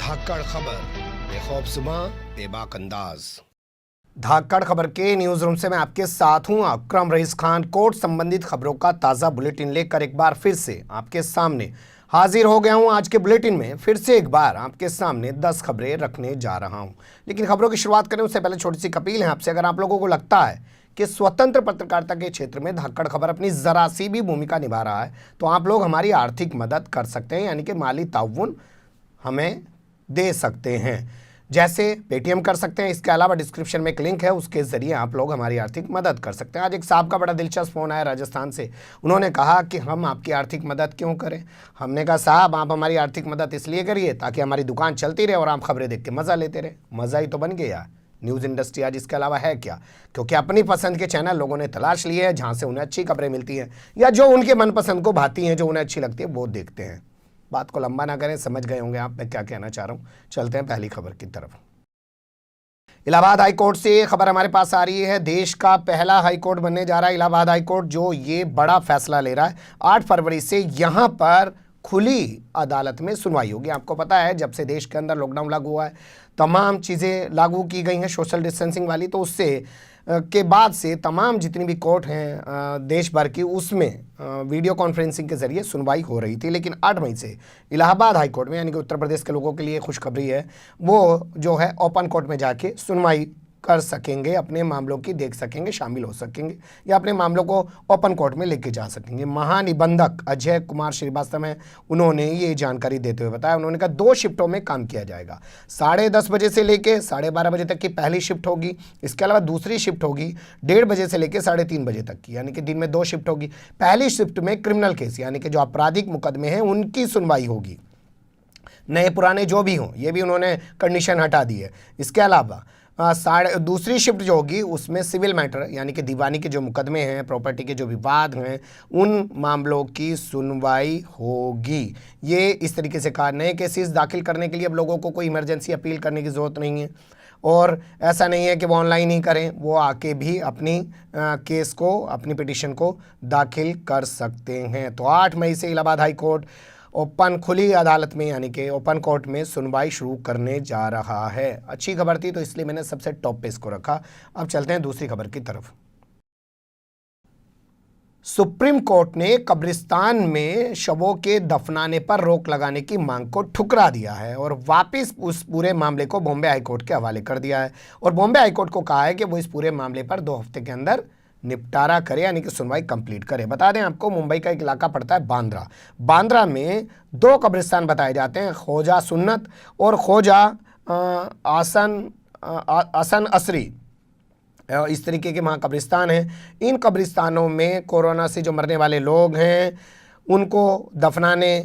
धाकड़ खबर, बेखौफसमा बेबाक अंदाज। धाकड़ खबर के न्यूज रूम से मैं आपके साथ हूं अकरम रईस खान। कोर्ट संबंधित खबरों का ताजा बुलेटिन लेकर एक बार फिर से आपके सामने हाजिर हो गया हूं। आज के बुलेटिन में फिर से एक बार आपके सामने 10 खबरें रखने जा रहा हूं, लेकिन खबरों की शुरुआत करें उससे पहले छोटी सी अपील है आपसे। अगर आप लोगों को लगता है कि स्वतंत्र पत्रकारिता के क्षेत्र में धाकड़ खबर अपनी जरा सी भी भूमिका निभा रहा है, तो आप लोग हमारी आर्थिक मदद कर सकते हैं, यानी कि माली ताउन हमें दे सकते हैं। जैसे पेटीएम कर सकते हैं, इसके अलावा डिस्क्रिप्शन में एक लिंक है, उसके जरिए आप लोग हमारी आर्थिक मदद कर सकते हैं। आज एक साहब का बड़ा दिलचस्प फोन आया राजस्थान से। उन्होंने कहा कि हम आपकी आर्थिक मदद क्यों करें। हमने कहा साहब आप हमारी आर्थिक मदद इसलिए करिए ताकि हमारी दुकान चलती रहे और आप खबरें देख के मज़ा लेते रहे। मज़ा ही तो बन गया न्यूज़ इंडस्ट्री आज, इसके अलावा है क्या? क्योंकि अपनी पसंद के चैनल लोगों ने तलाश लिए हैं जहाँ से उन्हें अच्छी खबरें मिलती हैं या जो उनके मनपसंद को भाती हैं, जो उन्हें अच्छी लगती है वो देखते हैं। बात को लंबा ना करें, समझ गए होंगे आप मैं क्या कहना चाह रहा हूँ। चलते हैं पहली खबर की तरफ। इलाहाबाद हाई कोर्ट से खबर हमारे पास आ रही है। देश का पहला हाई कोर्ट बनने जा रहा है इलाहाबाद हाई कोर्ट, जो ये बड़ा फैसला ले रहा है। 8 फरवरी से यहाँ पर खुली अदालत में सुनवाई होगी। आपको पता है जब से देश के अंदर लॉकडाउन लागू हुआ है, तमाम चीज़ें लागू की गई हैं सोशल डिस्टेंसिंग वाली, तो उससे के बाद से तमाम जितनी भी कोर्ट हैं देश भर की, उसमें वीडियो कॉन्फ्रेंसिंग के ज़रिए सुनवाई हो रही थी। लेकिन 8 मई से इलाहाबाद हाई कोर्ट में, यानी कि उत्तर प्रदेश के लोगों के लिए खुशखबरी है, वो जो है ओपन कोर्ट में जाके सुनवाई कर सकेंगे, अपने मामलों की देख सकेंगे, शामिल हो सकेंगे या अपने मामलों को ओपन कोर्ट में लेके जा सकेंगे। महानिबंधक अजय कुमार श्रीवास्तव हैं, उन्होंने ये जानकारी देते हुए बताया। उन्होंने कहा 2 शिफ्टों में काम किया जाएगा। 10:30 बजे से लेके 12:30 बजे तक की पहली शिफ्ट होगी। इसके अलावा दूसरी शिफ्ट होगी 1:30 बजे से लेकर 3:30 बजे तक की, यानी कि दिन में 2 शिफ्ट होगी। पहली शिफ्ट में क्रिमिनल केस, यानी कि जो आपराधिक मुकदमे हैं उनकी सुनवाई होगी, नए पुराने जो भी हों, ये भी उन्होंने कंडीशन हटा दी है। इसके अलावा दूसरी शिफ्ट जो होगी उसमें सिविल मैटर, यानी कि दीवानी के जो मुकदमे हैं, प्रॉपर्टी के जो विवाद हैं, उन मामलों की सुनवाई होगी। ये इस तरीके से कहा, नए केसेस दाखिल करने के लिए अब लोगों को कोई इमरजेंसी अपील करने की ज़रूरत नहीं है, और ऐसा नहीं है कि वो ऑनलाइन ही करें, वो आके भी अपनी केस को, अपनी पिटीशन को दाखिल कर सकते हैं। तो 8 मई से इलाहाबाद हाई कोर्ट ओपन खुली अदालत में, यानी कि ओपन कोर्ट में सुनवाई शुरू करने जा रहा है। अच्छी खबर थी तो इसलिए मैंने सबसे टॉप पे इसको रखा। अब चलते हैं दूसरी खबर की तरफ। सुप्रीम कोर्ट ने कब्रिस्तान में शवों के दफनाने पर रोक लगाने की मांग को ठुकरा दिया है और वापस उस पूरे मामले को बॉम्बे हाईकोर्ट के हवाले कर दिया है। और बॉम्बे हाईकोर्ट को कहा है कि वो इस पूरे मामले पर 2 हफ्ते के अंदर निपटारा करे, यानी कि सुनवाई कंप्लीट करे। बता दें आपको, मुंबई का एक इलाका पड़ता है बांद्रा। बांद्रा में 2 कब्रिस्तान बताए जाते हैं, ख्वाजा सुन्नत और ख्वाजा आसन असरी। इस तरीके के वहाँ कब्रिस्तान हैं। इन कब्रिस्तानों में कोरोना से जो मरने वाले लोग हैं उनको दफनाने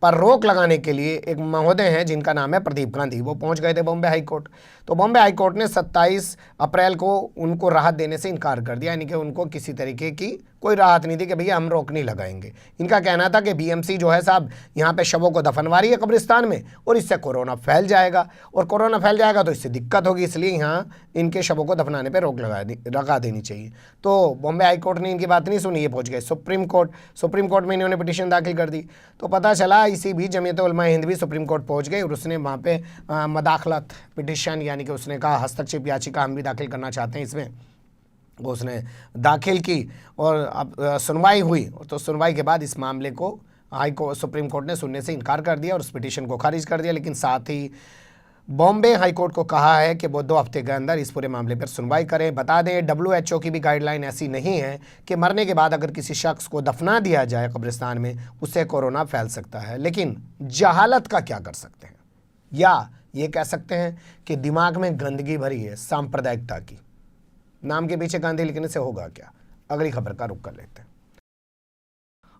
पर रोक लगाने के लिए एक महोदय हैं जिनका नाम है प्रदीप गांधी, वो पहुंच गए थे बॉम्बे हाई कोर्ट। तो बॉम्बे हाई कोर्ट ने 27 अप्रैल को उनको राहत देने से इनकार कर दिया, यानी कि उनको किसी तरीके की कोई राहत नहीं दी कि भैया हम रोक नहीं लगाएंगे। इनका कहना था कि बीएमसी जो है साहब यहाँ पे शवों को दफनवा रही है कब्रिस्तान में, और इससे कोरोना फैल जाएगा, और कोरोना फैल जाएगा तो इससे दिक्कत होगी, इसलिए यहाँ इनके शवों को दफनाने पर रोक लगा देनी चाहिए। तो बॉम्बे हाई कोर्ट ने इनकी बात नहीं सुनी, ये पहुँच गए सुप्रीम कोर्ट। सुप्रीम कोर्ट में इन्होंने पिटीशन दाखिल कर दी। तो पता चला इसी बीच जमीयत उलमा हिंद भी सुप्रीम कोर्ट पहुँच गई और उसने वहाँ पे मदाखलत पिटीशन, यानी कि उसने कहा हस्तक्षेप याचिका हम भी दाखिल करना चाहते हैं इसमें, वो उसने दाखिल की और अब सुनवाई हुई। तो सुनवाई के बाद इस मामले को सुप्रीम कोर्ट ने सुनने से इनकार कर दिया और उस पिटीशन को खारिज कर दिया। लेकिन साथ ही बॉम्बे हाई कोर्ट को कहा है कि वो 2 हफ्ते के अंदर इस पूरे मामले पर सुनवाई करें। बता दें WHO की भी गाइडलाइन ऐसी नहीं है कि मरने के बाद अगर किसी शख्स को दफना दिया जाए कब्रिस्तान में उससे कोरोना फैल सकता है। लेकिन जहालत का क्या कर सकते हैं, या ये कह सकते हैं कि दिमाग में गंदगी भरी है सांप्रदायिकता की। नाम के पीछे गांधी लिखने से होगा क्या? अगली खबर का रुख कर लेते हैं।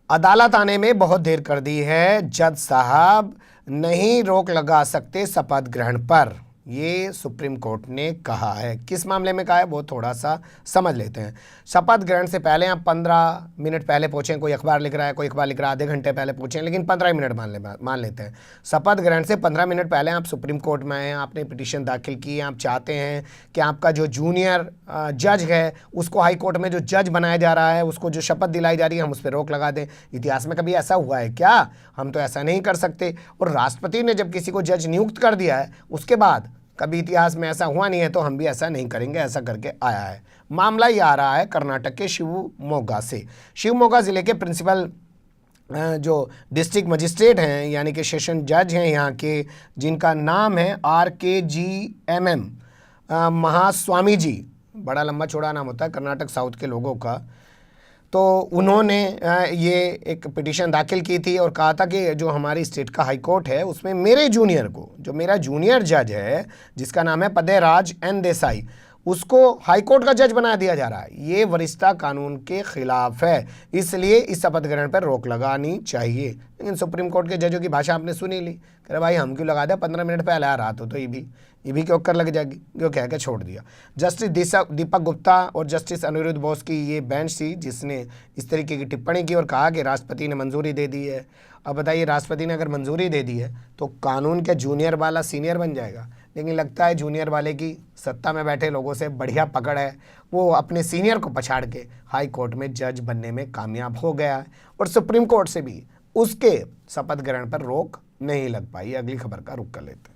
अदालत आने में बहुत देर कर दी है, जज साहब नहीं रोक लगा सकते शपथ ग्रहण पर। ये सुप्रीम कोर्ट ने कहा है। किस मामले में कहा है वो थोड़ा सा समझ लेते हैं। शपथ ग्रहण से पहले आप 15 मिनट पहले पहुंचें, कोई अखबार लिख रहा है, कोई अखबार लिख रहा है आधे घंटे पहले पहुंचें, लेकिन 15 मिनट मान लेते हैं। शपथ ग्रहण से 15 मिनट पहले आप सुप्रीम कोर्ट में आए, आपने पिटीशन दाखिल की, आप चाहते हैं कि आपका जो जूनियर जज है उसको हाई कोर्ट में जो जज बनाया जा रहा है, उसको जो शपथ दिलाई जा रही है, हम उस पर रोक लगा दें। इतिहास में कभी ऐसा हुआ है क्या? हम तो ऐसा नहीं कर सकते। और राष्ट्रपति ने जब किसी को जज नियुक्त कर दिया है उसके बाद कभी इतिहास में ऐसा हुआ नहीं है, तो हम भी ऐसा नहीं करेंगे, ऐसा करके आया है। मामला ये आ रहा है कर्नाटक के शिवमोगा से। शिवमोगा जिले के प्रिंसिपल जो डिस्ट्रिक्ट मजिस्ट्रेट हैं यानी कि सेशन जज हैं यहाँ के, जिनका नाम है RKGMM महास्वामी जी, बड़ा लंबा चौड़ा नाम होता है कर्नाटक साउथ के लोगों का। तो उन्होंने ये एक पिटीशन दाखिल की थी और कहा था कि जो हमारी स्टेट का हाई कोर्ट है उसमें मेरे जूनियर को, जो मेरा जूनियर जज है जिसका नाम है पदेराज N देसाई, उसको हाई कोर्ट का जज बना दिया जा रहा है। ये वरिष्ठता कानून के खिलाफ है, इसलिए इस शपथ ग्रहण पर रोक लगानी चाहिए। लेकिन सुप्रीम कोर्ट के जजों की भाषा आपने सुनी ली, कह रहे भाई हम क्यों लगा दें, 15 मिनट पहले आ रहा तो ये भी क्यों कर लग जाएगी, क्यों कह के छोड़ दिया। जस्टिस दीपक गुप्ता और जस्टिस अनिरुद्ध बोस की ये बेंच थी जिसने इस तरीके की टिप्पणी की और कहा कि राष्ट्रपति ने मंजूरी दे दी है। अब बताइए, राष्ट्रपति ने अगर मंजूरी दे दी है तो कानून के जूनियर वाला सीनियर बन जाएगा। लेकिन लगता है जूनियर वाले की सत्ता में बैठे लोगों से बढ़िया पकड़ है, वो अपने सीनियर को पछाड़ के हाई कोर्ट में जज बनने में कामयाब हो गया है और सुप्रीम कोर्ट से भी उसके शपथ ग्रहण पर रोक नहीं लग पाई। अगली खबर का रुख कर लेते हैं।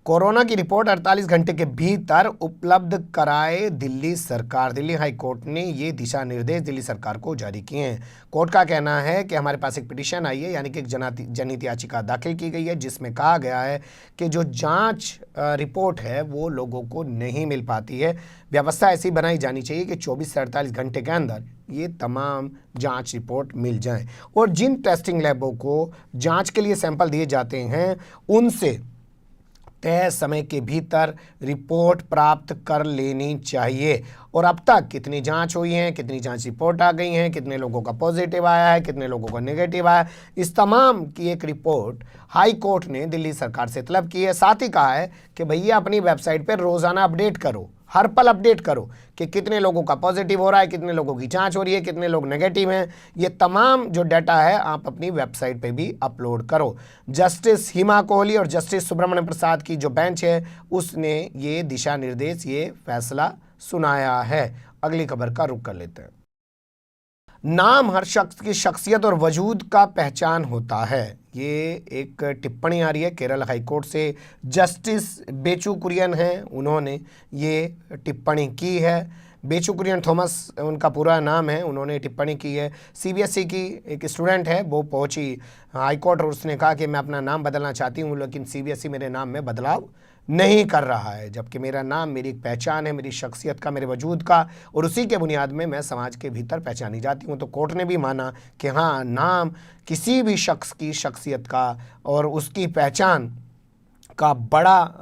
कोरोना की रिपोर्ट 48 घंटे के भीतर उपलब्ध कराए दिल्ली सरकार। दिल्ली हाई कोर्ट ने ये दिशा निर्देश दिल्ली सरकार को जारी किए हैं। कोर्ट का कहना है कि हमारे पास एक पिटीशन आई है, यानी कि एक जनहित याचिका दाखिल की गई है जिसमें कहा गया है कि जो जांच रिपोर्ट है वो लोगों को नहीं मिल पाती है। व्यवस्था ऐसी बनाई जानी चाहिए कि 24 से 48 घंटे के अंदर ये तमाम जांच रिपोर्ट मिल जाएं और जिन टेस्टिंग लैबों को जांच के लिए सैंपल दिए जाते हैं उनसे तय समय के भीतर रिपोर्ट प्राप्त कर लेनी चाहिए। और अब तक कितनी जांच हुई है, कितनी जांच रिपोर्ट आ गई हैं, कितने लोगों का पॉजिटिव आया है, कितने लोगों का नेगेटिव आया है, इस तमाम की एक रिपोर्ट हाई कोर्ट ने दिल्ली सरकार से तलब की है। साथ ही कहा है कि भैया अपनी वेबसाइट पर रोज़ाना अपडेट करो, हर पल अपडेट करो कि कितने लोगों का पॉजिटिव हो रहा है, कितने लोगों की जांच हो रही है, कितने लोग नेगेटिव हैं। ये तमाम जो डाटा है आप अपनी वेबसाइट पे भी अपलोड करो। जस्टिस हिमा कोहली और जस्टिस सुब्रमण्यम प्रसाद की जो बेंच है उसने ये दिशा निर्देश, ये फैसला सुनाया है। अगली खबर का रुख कर लेते हैं। नाम हर शख्स की शख्सियत और वजूद का पहचान होता है, ये एक टिप्पणी आ रही है केरल हाई कोर्ट से। जस्टिस बेचू कुरियन हैं, उन्होंने ये टिप्पणी की है। बेचू कुरियन थॉमस उनका पूरा नाम है, उन्होंने टिप्पणी की है। CBSE की एक स्टूडेंट है, वो पहुंची हाई कोर्ट और उसने कहा कि मैं अपना नाम बदलना चाहती हूँ, लेकिन CBSE मेरे नाम में बदलाव नहीं कर रहा है, जबकि मेरा नाम मेरी एक पहचान है, मेरी शख्सियत का, मेरे वजूद का, और उसी के बुनियाद में मैं समाज के भीतर पहचानी जाती हूँ। तो कोर्ट ने भी माना कि हाँ, नाम किसी भी शख्स की शख्सियत का और उसकी पहचान का बड़ा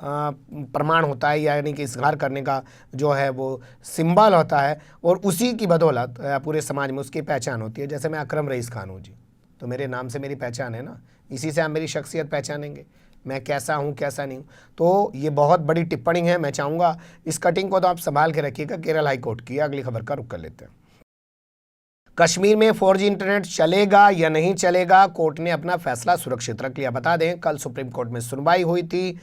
प्रमाण होता है, यानी कि इजहार करने का जो है वो सिंबल होता है और उसी की बदौलत पूरे समाज में उसकी पहचान होती है। जैसे मैं अकरम रईस खान हूँ जी, तो मेरे नाम से मेरी पहचान है ना, इसी से आप मेरी शख्सियत पहचानेंगे, मैं कैसा हूँ कैसा नहीं हूँ। तो ये बहुत बड़ी टिप्पणी है, मैं चाहूँगा इस कटिंग को तो आप संभाल के रखिएगा, केरल हाई कोर्ट की। अगली खबर का रुख कर लेते हैं। कश्मीर में 4G इंटरनेट चलेगा या नहीं चलेगा, कोर्ट ने अपना फैसला सुरक्षित रख लिया। बता दें, कल सुप्रीम कोर्ट में सुनवाई हुई थी,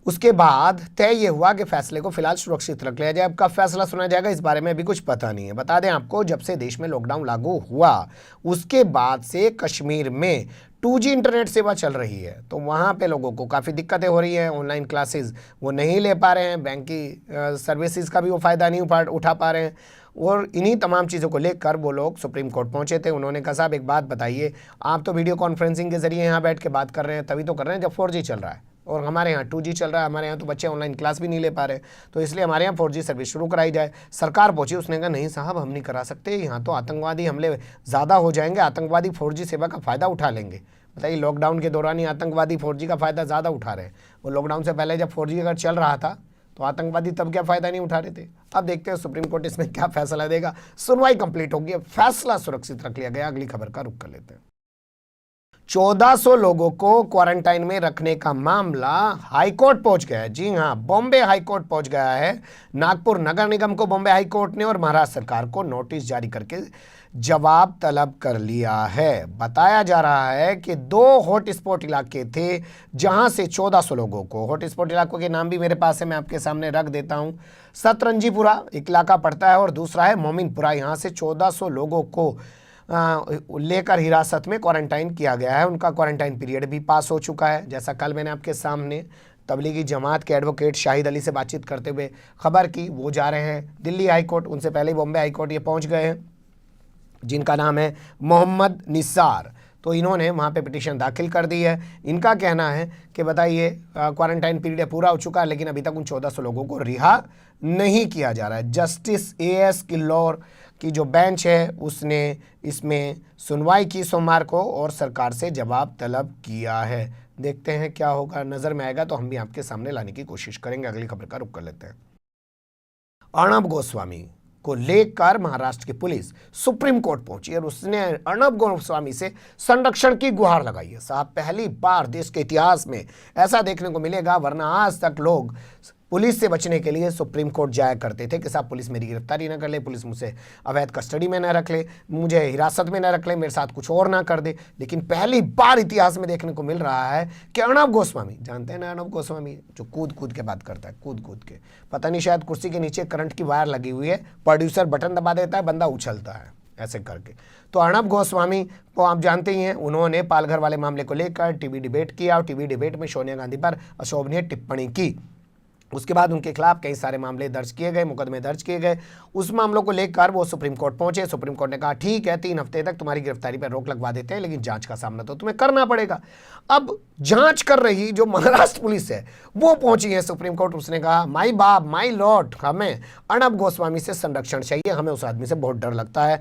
उसके बाद तय ये हुआ कि फैसले को फिलहाल सुरक्षित रख लिया जाए। अब कब फैसला सुना जाएगा इस बारे में अभी कुछ पता नहीं है। बता दें आपको, जब से देश में लॉकडाउन लागू हुआ उसके बाद से कश्मीर में 2G इंटरनेट सेवा चल रही है, तो वहाँ पे लोगों को काफ़ी दिक्कतें हो रही हैं। ऑनलाइन क्लासेस वो नहीं ले पा रहे हैं, बैंक की सर्विसेज का भी वो फ़ायदा नहीं उठा पा रहे हैं, और इन्हीं तमाम चीज़ों को लेकर वो लोग सुप्रीम कोर्ट पहुंचे थे। उन्होंने कहा, साहब एक बात बताइए, आप तो वीडियो कॉन्फ्रेंसिंग के जरिए यहाँ बैठ के बात कर रहे हैं, तभी तो कर रहे हैं जब 4G चल रहा है, और हमारे यहाँ 2G चल रहा है, हमारे यहाँ तो बच्चे ऑनलाइन क्लास भी नहीं ले पा रहे, तो इसलिए हमारे यहाँ 4G सर्विस शुरू कराई जाए। सरकार पहुंची, उसने कहा नहीं साहब हम नहीं करा सकते, यहाँ तो आतंकवादी हमले ज़्यादा हो जाएंगे, आतंकवादी 4G सेवा का फ़ायदा उठा लेंगे। बताइए, लॉकडाउन के दौरान ही आतंकवादी 4G का फ़ायदा ज़्यादा उठा रहे हैं। वो लॉकडाउन से पहले जब 4G अगर चल रहा था तो आतंकवादी तब क्या फ़ायदा नहीं उठा रहे थे। अब देखते हैं सुप्रीम कोर्ट इसमें क्या फैसला देगा। सुनवाई कंप्लीट होगी, फैसला सुरक्षित रख लिया गया। अगली खबर का रुख कर लेते हैं। 1400 लोगों को क्वारंटाइन में रखने का मामला हाईकोर्ट पहुंच गया है। जी हां, बॉम्बे हाईकोर्ट पहुंच गया है। नागपुर नगर निगम को बॉम्बे हाईकोर्ट ने और महाराष्ट्र सरकार को नोटिस जारी करके जवाब तलब कर लिया है। बताया जा रहा है कि 2 हॉटस्पॉट इलाके थे जहां से 1400 लोगों को, हॉटस्पॉट इलाकों के नाम भी मेरे पास है, मैं आपके सामने रख देता हूं। सतरंजीपुरा एक इलाका पड़ता है और दूसरा है मोमिनपुरा। यहां से 1400 लोगों को लेकर हिरासत में क्वारंटाइन किया गया है। उनका क्वारंटाइन पीरियड भी पास हो चुका है। जैसा कल मैंने आपके सामने तबलीगी जमात के एडवोकेट शाहिद अली से बातचीत करते हुए खबर की, वो जा रहे हैं दिल्ली हाईकोर्ट। उनसे पहले ही बॉम्बे हाईकोर्ट ये पहुंच गए हैं, जिनका नाम है मोहम्मद निसार। तो इन्होंने वहाँ पे पिटीशन दाखिल कर दी है। इनका कहना है कि बताइए क्वारंटाइन पीरियड पूरा हो चुका है, लेकिन अभी तक उन 1400 लोगों को रिहा नहीं किया जा रहा है। जस्टिस एएस किल्लोर की जो बेंच है उसने इसमें सुनवाई की सोमवार को और सरकार से जवाब तलब किया है। देखते हैं क्या होगा, नज़र में आएगा तो हम भी आपके सामने लाने की कोशिश करेंगे। अगली खबर का रुख कर लेते हैं। अर्णब गोस्वामी को लेकर महाराष्ट्र की पुलिस सुप्रीम कोर्ट पहुंची और उसने अर्णब गोस्वामी से संरक्षण की गुहार लगाई है। साहब, पहली बार देश के इतिहास में ऐसा देखने को मिलेगा, वरना आज तक लोग पुलिस से बचने के लिए सुप्रीम कोर्ट जाया करते थे कि साहब पुलिस मेरी गिरफ्तारी ना कर ले, पुलिस मुझे अवैध कस्टडी में ना रख ले, मुझे हिरासत में ना रख ले, मेरे साथ कुछ और ना कर दे। लेकिन पहली बार इतिहास में देखने को मिल रहा है कि अर्णब गोस्वामी, जानते हैं ना अर्णब गोस्वामी, जो कूद कूद के बात करता है, कूद कूद के, पता नहीं शायद कुर्सी के नीचे करंट की वायर लगी हुई है, प्रोड्यूसर बटन दबा देता है, बंदा उछलता है ऐसे करके। तो अर्णब गोस्वामी को आप जानते ही हैं, उन्होंने पालघर वाले मामले को लेकर टीवी डिबेट किया और टीवी डिबेट में सोनिया गांधी पर अशोभनीय टिप्पणी की। उसके बाद उनके खिलाफ कई सारे मामले दर्ज किए गए, मुकदमे दर्ज किए गए। उस मामलों को लेकर वो सुप्रीम कोर्ट पहुंचे। सुप्रीम कोर्ट ने कहा ठीक है, 3 हफ्ते तक तुम्हारी गिरफ्तारी पर रोक लगवा देते हैं, लेकिन जांच का सामना तो तुम्हें करना पड़ेगा। अब जांच कर रही जो महाराष्ट्र पुलिस है वो पहुंची है सुप्रीम कोर्ट। उसने कहा माई बाप, माई लॉर्ड, हमें अर्णब गोस्वामी से संरक्षण चाहिए, हमें उस आदमी से बहुत डर लगता है।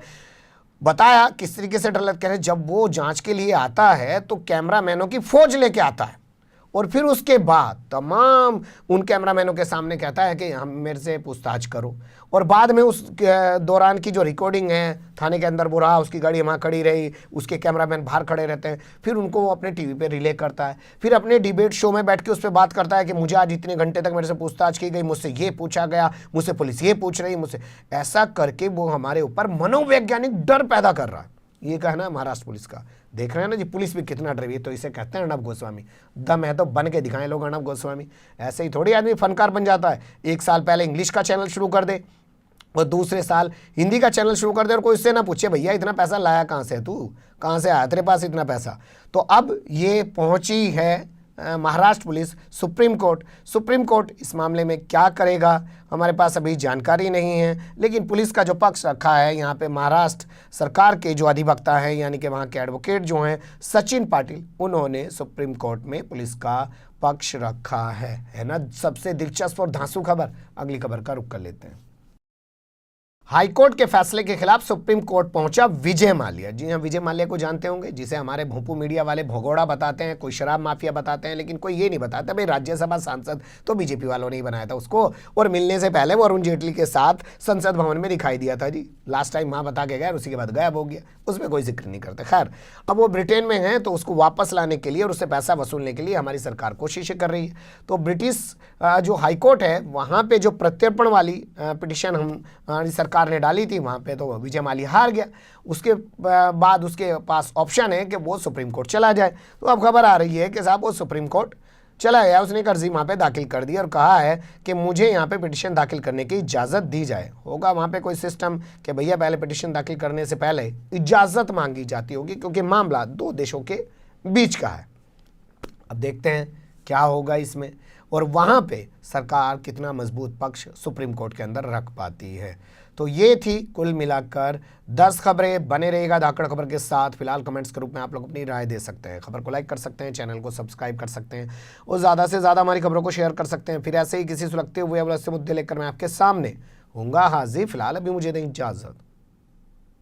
बताया किस तरीके से डर लगता है, जब वो जांच के लिए आता है तो कैमरामैनों की फौज लेके आता है और फिर उसके बाद तमाम उन कैमरामैनों के सामने कहता है कि हम मेरे से पूछताछ करो। और बाद में उस दौरान की जो रिकॉर्डिंग है, थाने के अंदर वो रहा, उसकी गाड़ी वहाँ खड़ी रही, उसके कैमरामैन बाहर खड़े रहते हैं, फिर उनको वो अपने टीवी पे रिले करता है, फिर अपने डिबेट शो में बैठ के उस पर बात करता है कि मुझे आज इतने घंटे तक मेरे से पूछताछ की गई, मुझसे ये पूछा गया, मुझसे पुलिस ये पूछ रही, मुझसे ऐसा करके वो हमारे ऊपर मनोवैज्ञानिक डर पैदा कर रहा है। ये कहना है महाराष्ट्र पुलिस का। देख रहे हैं ना जी, पुलिस भी कितना डर रही है। तो इसे कहते हैं अर्णब गोस्वामी। दम है तो बन के दिखाएं लोग अर्णब गोस्वामी। ऐसे ही थोड़ी आदमी फनकार बन जाता है। 1 साल पहले इंग्लिश का चैनल शुरू कर दे और दूसरे साल हिंदी का चैनल शुरू कर दे और कोई उससे ना पूछे भैया इतना पैसा लाया कहाँ से, तू कहाँ से आया, तेरे पास इतना पैसा। तो अब ये पहुंची है Maharashtra police supreme court. Supreme court इस मामले में क्या करेगा हमारे पास अभी जानकारी नहीं है, लेकिन पुलिस का जो पक्ष रखा है यहाँ पे महाराष्ट्र सरकार के जो अधिवक्ता हैं, यानी कि वहाँ के एडवोकेट जो हैं सचिन पाटिल, उन्होंने सुप्रीम कोर्ट में पुलिस का पक्ष रखा है ना। सबसे दिलचस्प और धांसू खबर, अगली खबर का रुख कर लेते हैं। हाईकोर्ट के फैसले के खिलाफ सुप्रीम कोर्ट पहुंचा विजय माल्या। जी हां, विजय माल्या को जानते होंगे, जिसे हमारे भोंपू मीडिया वाले भगोड़ा बताते हैं, कोई शराब माफिया बताते हैं, लेकिन कोई ये नहीं बताता भाई राज्यसभा सांसद तो बीजेपी वालों ने ही बनाया था उसको, और मिलने से पहले वो अरुण जेटली के साथ संसद भवन में दिखाई दिया था जी। लास्ट टाइम वहाँ बता के गया और उसी के बाद गायब हो गया, उसमें कोई जिक्र नहीं करते। खैर, अब वो ब्रिटेन में है तो उसको वापस लाने के लिए और उससे पैसा वसूलने के लिए हमारी सरकार कोशिशें कर रही है। तो ब्रिटिश जो हाईकोर्ट है वहाँ पे जो प्रत्यर्पण वाली पिटिशन हमारी सरकार ने डाली थी, वहाँ पे तो विजय माल्या हार गया। उसके बाद उसके पास ऑप्शन है कि वो सुप्रीम कोर्ट चला जाए। तो अब खबर आ रही है कि साहब वो सुप्रीम कोर्ट चला गया, उसने एक अर्जी वहाँ पे दाखिल कर दी और कहा है कि मुझे यहाँ पे पिटिशन दाखिल करने की इजाज़त दी जाए। होगा वहाँ पे कोई सिस्टम कि भैया पहले पिटिशन दाखिल करने से पहले इजाज़त मांगी जाती होगी, क्योंकि मामला 2 देशों के बीच का है। अब देखते हैं क्या होगा इसमें और वहाँ पे सरकार कितना मजबूत पक्ष सुप्रीम कोर्ट के अंदर रख पाती है। तो ये थी कुल मिलाकर 10 खबरें। बने रहेगा धाकड़ खबर के साथ। फिलहाल कमेंट्स के रूप में आप लोग अपनी राय दे सकते हैं, खबर को लाइक कर सकते हैं, चैनल को सब्सक्राइब कर सकते हैं और ज़्यादा से ज़्यादा हमारी खबरों को शेयर कर सकते हैं। फिर ऐसे ही किसी सुलगते हुए मुद्दे लेकर मैं आपके सामने होऊंगा हाजिर। फिलहाल अभी मुझे दें इजाज़त।